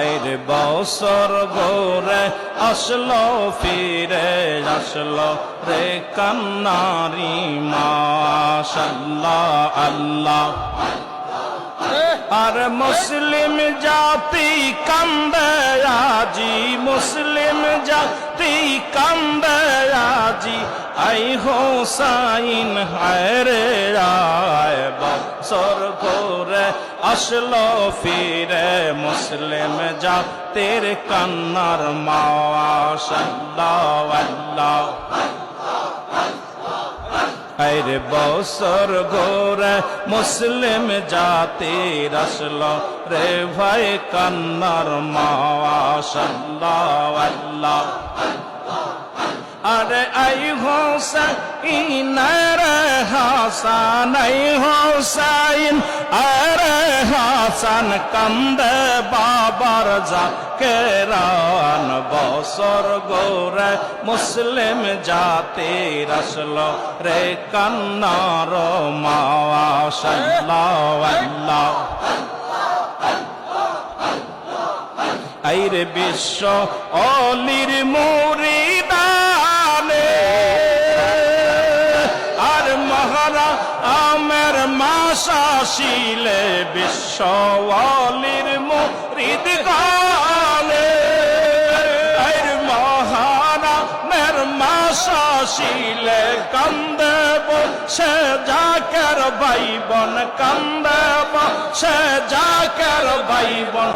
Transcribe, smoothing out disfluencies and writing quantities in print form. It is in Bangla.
এর বছর ঘুরে আসলো ফিরে আসলো রে কান্নারি মাশাআল্লাহ আল্লাহ। আর মুসলিম জাতি কান্দে আজি, মুসলিম জাতি কান্দে আজি, আই হোসাইন হায় রে আয়। বছর ঘুরে আসলো ফিরে মুসলিম জাতির কান্নার মাশাআল্লাহ আল্লাহ। আরে বছর ঘুরে মুসলিম জাতির আসলো রে ভাই কান্নার মাশাআল্লাহ আল্লাহ। আরে আই হোসাইন রে হাসান, আই হোসাইন আরে হাসান, কান্দে বাবার জাকেরান। বছর ঘুরে মুসলিম জাতির আসলো রে কান্নার মাশাআল্লাহ আল্লাহ। আইরে বিশ্ব অলির মুরিদানে আর মহারা আমের মাসা শিলে, বিশ্ব অলির মুরিদ গানে আইর মহারা মের মাসা শিলে, কান্দে সে জাকের ভাই বোন, কান্দে সে জাকের ভাই বোন।